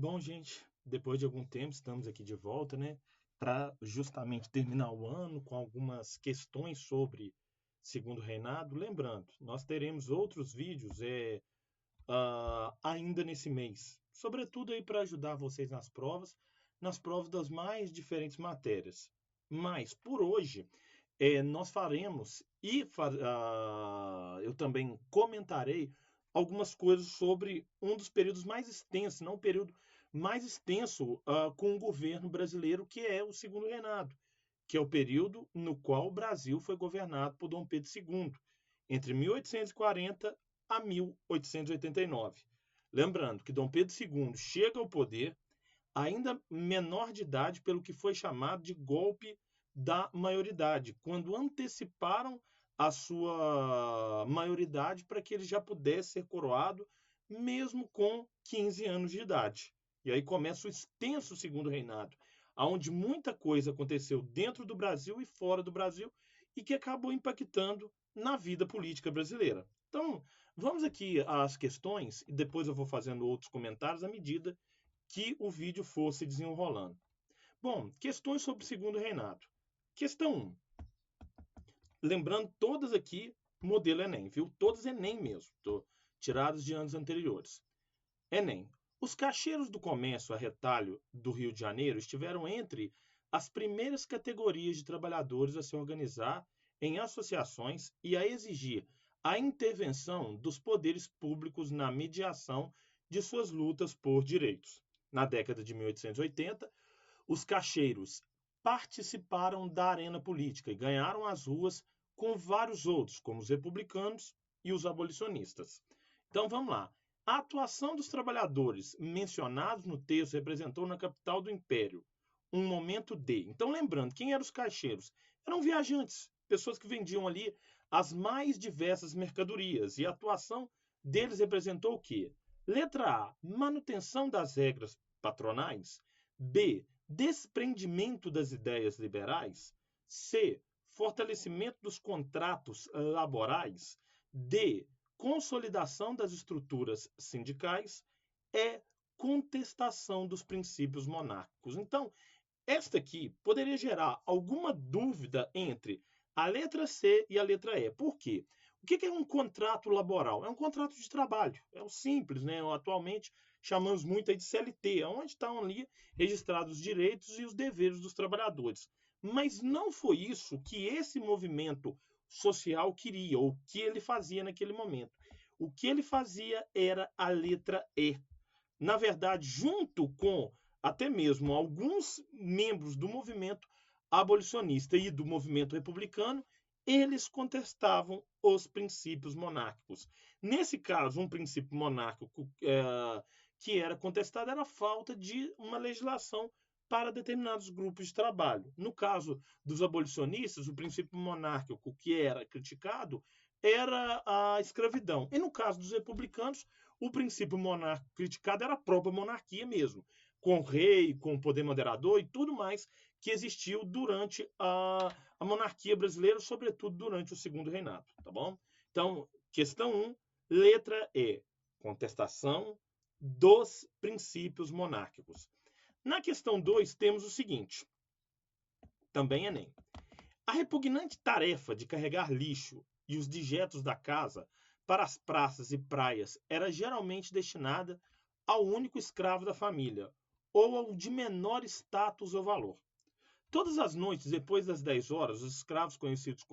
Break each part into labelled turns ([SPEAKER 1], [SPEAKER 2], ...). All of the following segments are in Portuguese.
[SPEAKER 1] Bom, gente, depois de algum tempo estamos aqui de volta, né, para justamente terminar o ano com algumas questões sobre Segundo Reinado. Lembrando, nós teremos outros vídeos ainda nesse mês, sobretudo aí para ajudar vocês nas provas das mais diferentes matérias. Mas por hoje nós faremos eu também comentarei algumas coisas sobre um dos períodos mais extensos, não o período mais extenso com o governo brasileiro, que é o Segundo Reinado, que é o período no qual o Brasil foi governado por Dom Pedro II, entre 1840 a 1889. Lembrando que Dom Pedro II chega ao poder ainda menor de idade, pelo que foi chamado de golpe da maioridade, quando anteciparam a sua maioridade para que ele já pudesse ser coroado, mesmo com 15 anos de idade. E aí começa o extenso Segundo Reinado, onde muita coisa aconteceu dentro do Brasil e fora do Brasil e que acabou impactando na vida política brasileira. Então, vamos aqui às questões e depois eu vou fazendo outros comentários à medida que o vídeo fosse desenrolando. Bom, questões sobre o Segundo Reinado. Questão 1. Lembrando todas aqui, modelo Enem, viu? Todas Enem mesmo, tiradas de anos anteriores. Enem. Os caixeiros do comércio a retalho do Rio de Janeiro estiveram entre as primeiras categorias de trabalhadores a se organizar em associações e a exigir a intervenção dos poderes públicos na mediação de suas lutas por direitos. Na década de 1880, os caixeiros participaram da arena política e ganharam as ruas com vários outros, como os republicanos e os abolicionistas. Então vamos lá. A atuação dos trabalhadores mencionados no texto representou na capital do Império um momento de. Então, lembrando, quem eram os caixeiros? Eram viajantes, pessoas que vendiam ali as mais diversas mercadorias. E a atuação deles representou o quê? Letra A, manutenção das regras patronais. B, desprendimento das ideias liberais. C, fortalecimento dos contratos laborais. D, consolidação das estruturas sindicais. E, contestação dos princípios monárquicos. Então, esta aqui poderia gerar alguma dúvida entre a letra C e a letra E. Por quê? O que é um contrato laboral? É um contrato de trabalho. É o simples, né? Atualmente chamamos muito de CLT, onde estão ali registrados os direitos e os deveres dos trabalhadores. Mas não foi isso que esse movimento social queria, ou que ele fazia naquele momento. O que ele fazia era a letra E. Na verdade, junto com até mesmo alguns membros do movimento abolicionista e do movimento republicano, eles contestavam os princípios monárquicos. Nesse caso, um princípio monárquico que era contestado era a falta de uma legislação para determinados grupos de trabalho. No caso dos abolicionistas, o princípio monárquico que era criticado era a escravidão. E no caso dos republicanos, o princípio monárquico criticado era a própria monarquia mesmo, com o rei, com o poder moderador e tudo mais que existiu durante a monarquia brasileira, sobretudo durante o Segundo Reinado, tá bom? Então, questão 1, letra E, contestação dos princípios monárquicos. Na questão 2, temos o seguinte, também Enem. A repugnante tarefa de carregar lixo e os dejetos da casa para as praças e praias era geralmente destinada ao único escravo da família, ou ao de menor status ou valor. Todas as noites, depois das 10 horas, os escravos conhecidos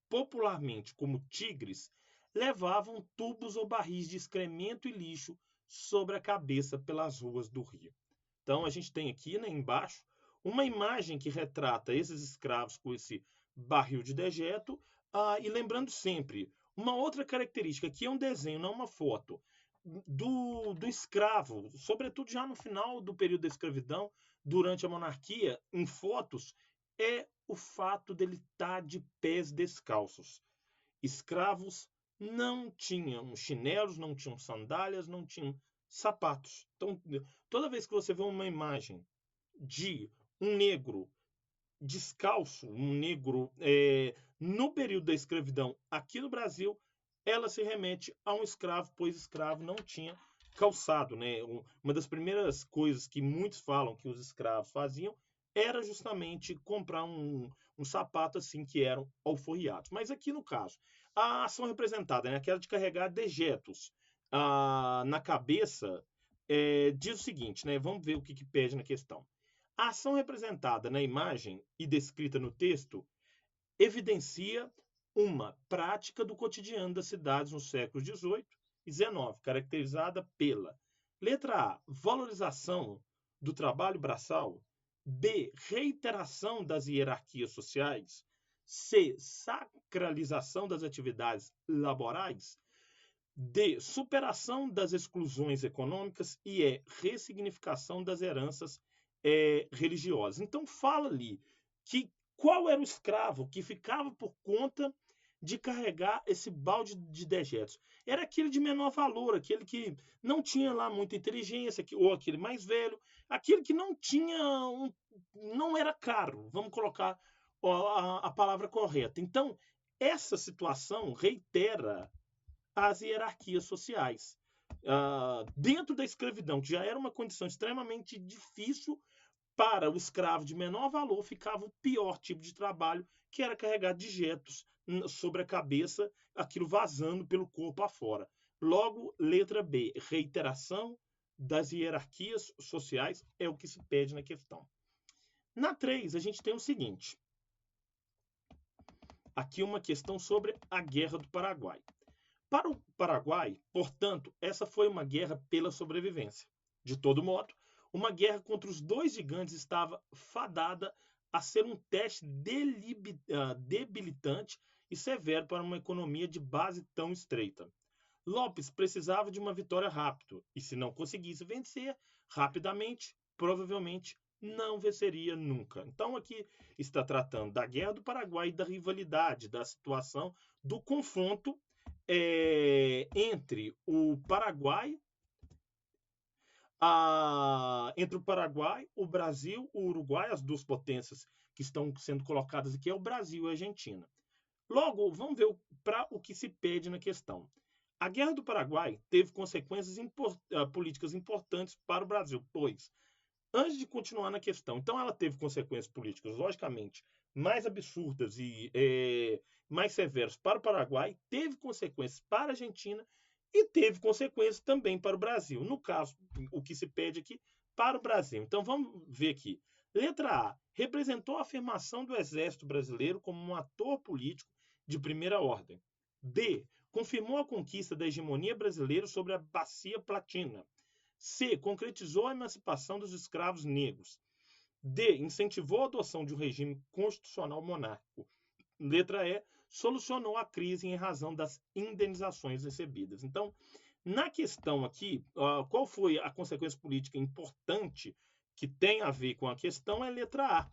[SPEAKER 1] popularmente como tigres, levavam tubos ou barris de excremento e lixo sobre a cabeça pelas ruas do Rio. Então a gente tem aqui, né, embaixo uma imagem que retrata esses escravos com esse barril de dejeto. E lembrando sempre, uma outra característica, que é um desenho, não uma foto, do escravo, sobretudo já no final do período da escravidão, durante a monarquia, em fotos, é o fato dele estar de pés descalços. Escravos não tinham chinelos, não tinham sandálias, não tinham sapatos. Então, toda vez que você vê uma imagem de um negro descalço, um negro no período da escravidão aqui no Brasil, ela se remete a um escravo, pois escravo não tinha calçado, né? Uma das primeiras coisas que muitos falam que os escravos faziam era justamente comprar um sapato assim que eram alforriados. Mas aqui no caso, a ação representada, né, aquela de carregar dejetos na cabeça, diz o seguinte, né? Vamos ver o que pede na questão. A ação representada na imagem e descrita no texto evidencia uma prática do cotidiano das cidades no século XVIII e XIX, caracterizada pela letra A, valorização do trabalho braçal, B, reiteração das hierarquias sociais, C, sacralização das atividades laborais, D, superação das exclusões econômicas e E, ressignificação das heranças religiosas. Então fala ali que qual era o escravo que ficava por conta de carregar esse balde de dejetos? Era aquele de menor valor, aquele que não tinha lá muita inteligência, ou aquele mais velho, aquele que não tinha não era caro, vamos colocar a palavra correta. Então, essa situação reitera as hierarquias sociais. Dentro da escravidão, que já era uma condição extremamente difícil, para o escravo de menor valor ficava o pior tipo de trabalho, que era carregar dejetos sobre a cabeça, aquilo vazando pelo corpo afora. Logo, letra B, reiteração das hierarquias sociais é o que se pede na questão. Na 3, a gente tem o seguinte. Aqui uma questão sobre a Guerra do Paraguai. Para o Paraguai, portanto, essa foi uma guerra pela sobrevivência. De todo modo, uma guerra contra os dois gigantes estava fadada a ser um teste debilitante e severo para uma economia de base tão estreita. Lopes precisava de uma vitória rápida, e se não conseguisse vencer rapidamente, provavelmente não venceria nunca. Então aqui está tratando da Guerra do Paraguai, da rivalidade, da situação, do confronto entre o Paraguai, o Brasil, o Uruguai, as duas potências que estão sendo colocadas aqui é o Brasil e a Argentina. Logo, vamos ver para o que se pede na questão. A Guerra do Paraguai teve consequências políticas importantes para o Brasil, pois, antes de continuar na questão, então ela teve consequências políticas, logicamente, mais absurdas e mais severas para o Paraguai, teve consequências para a Argentina e teve consequências também para o Brasil. No caso, o que se pede aqui para o Brasil. Então vamos ver aqui. Letra A. Representou a afirmação do Exército Brasileiro como um ator político de primeira ordem. B. Confirmou a conquista da hegemonia brasileira sobre a Bacia Platina. C. Concretizou a emancipação dos escravos negros. D. Incentivou a adoção de um regime constitucional monárquico. Letra E. Solucionou a crise em razão das indenizações recebidas. Então, na questão aqui, qual foi a consequência política importante que tem a ver com a questão é a letra A.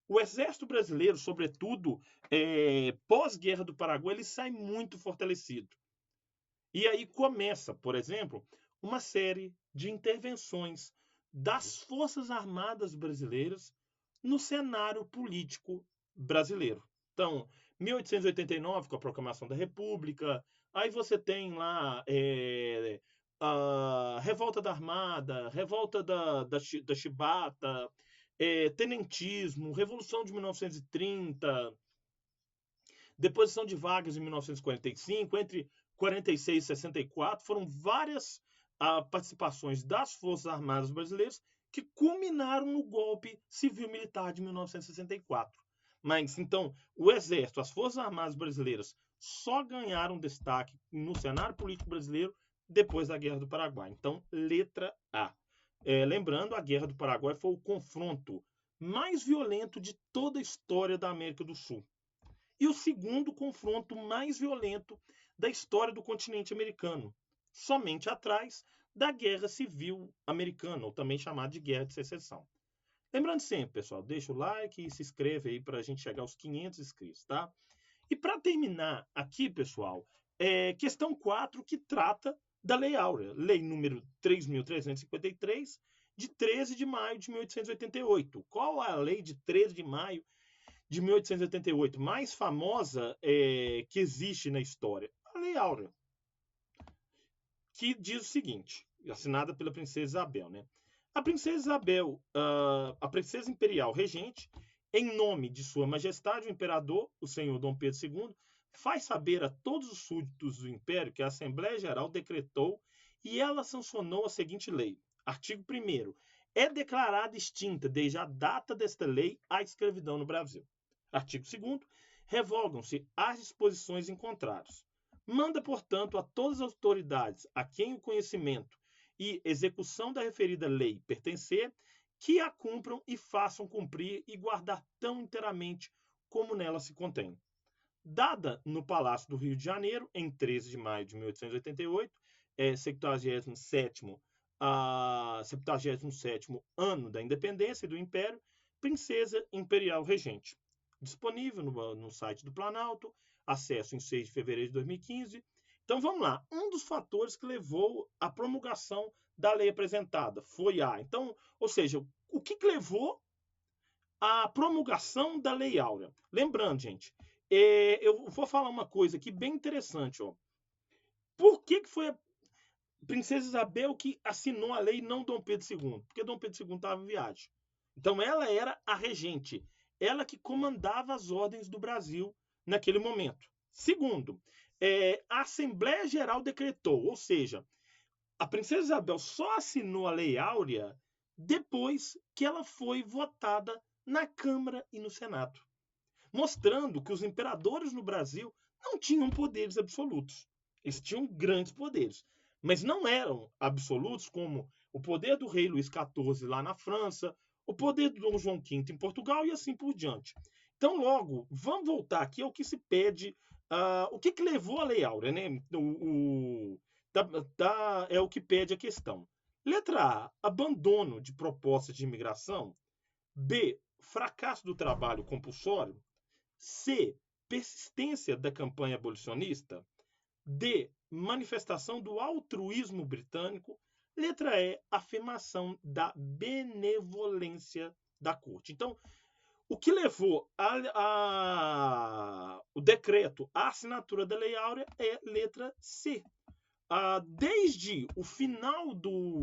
[SPEAKER 1] O Exército Brasileiro, sobretudo pós-Guerra do Paraguai, ele sai muito fortalecido. E aí começa, por exemplo, uma série de intervenções das Forças Armadas brasileiras no cenário político brasileiro. Então, 1889, com a proclamação da República, aí você tem lá a Revolta da Armada, Revolta da Chibata, Tenentismo, Revolução de 1930, Deposição de Vargas em 1945, entre 46 e 64, foram várias participações das Forças Armadas Brasileiras que culminaram no golpe civil-militar de 1964. Mas, então, o Exército, as Forças Armadas Brasileiras só ganharam destaque no cenário político brasileiro depois da Guerra do Paraguai. Então, letra A. Lembrando, a Guerra do Paraguai foi o confronto mais violento de toda a história da América do Sul. E o segundo confronto mais violento da história do continente americano, somente atrás da Guerra Civil Americana, ou também chamada de Guerra de Secessão. Lembrando sempre, pessoal, deixa o like e se inscreve aí para a gente chegar aos 500 inscritos, tá? E para terminar aqui, pessoal, questão 4, que trata da Lei Áurea, Lei número 3.353, de 13 de maio de 1888. Qual a lei de 13 de maio de 1888 mais famosa que existe na história? A Lei Áurea, que diz o seguinte: assinada pela princesa Isabel, né? A princesa Isabel, a princesa imperial regente, em nome de Sua Majestade o Imperador, o Senhor Dom Pedro II, faz saber a todos os súditos do Império que a Assembleia Geral decretou e ela sancionou a seguinte lei. Artigo 1º. É declarada extinta, desde a data desta lei, a escravidão no Brasil. Artigo 2º. Revogam-se as disposições em contrários. Manda, portanto, a todas as autoridades a quem o conhecimento e execução da referida lei pertencer, que a cumpram e façam cumprir e guardar tão inteiramente como nela se contém. Dada no Palácio do Rio de Janeiro, em 13 de maio de 1888, 77º ano da independência do Império, Princesa Imperial Regente. Disponível no site do Planalto, acesso em 6 de fevereiro de 2015. Então vamos lá. Um dos fatores que levou à promulgação da lei apresentada foi Então, ou seja, o que levou à promulgação da Lei Áurea? Lembrando, gente, eu vou falar uma coisa aqui bem interessante. Por que foi a Princesa Isabel que assinou a lei e não Dom Pedro II? Porque Dom Pedro II estava em viagem. Então ela era a regente, ela que comandava as ordens do Brasil naquele momento. Segundo, a Assembleia Geral decretou, ou seja, a Princesa Isabel só assinou a Lei Áurea depois que ela foi votada na Câmara e no Senado, mostrando que os imperadores no Brasil não tinham poderes absolutos. Eles tinham grandes poderes, mas não eram absolutos como o poder do rei Luís XIV lá na França, o poder do Dom João V em Portugal e assim por diante. Então, logo, vamos voltar aqui ao que se pede, o que levou a Lei Áurea, né? É o que pede a questão. Letra A, abandono de propostas de imigração. B, fracasso do trabalho compulsório. C, persistência da campanha abolicionista. D, manifestação do altruísmo britânico. Letra E, afirmação da benevolência da corte. Então, o que levou o decreto à assinatura da Lei Áurea é letra C. Desde o final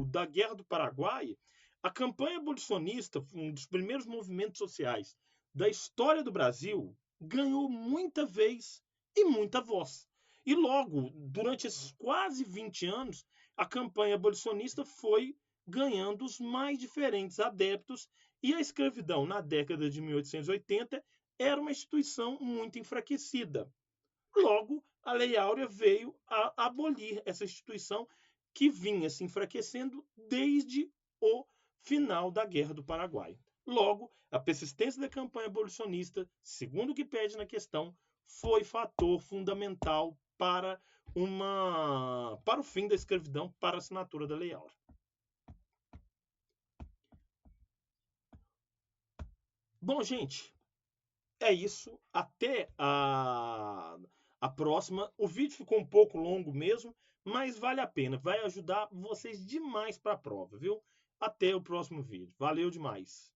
[SPEAKER 1] da Guerra do Paraguai, a campanha abolicionista, um dos primeiros movimentos sociais da história do Brasil, ganhou muita vez e muita voz. E logo, durante esses quase 20 anos, a campanha abolicionista foi ganhando os mais diferentes adeptos e a escravidão, na década de 1880, era uma instituição muito enfraquecida. Logo, a Lei Áurea veio a abolir essa instituição que vinha se enfraquecendo desde o final da Guerra do Paraguai. Logo, a persistência da campanha abolicionista, segundo o que pede na questão, foi fator fundamental para o fim da escravidão, para a assinatura da Lei Áurea. Bom, gente, é isso. Até a próxima. O vídeo ficou um pouco longo mesmo, mas vale a pena. Vai ajudar vocês demais para a prova, viu? Até o próximo vídeo. Valeu demais.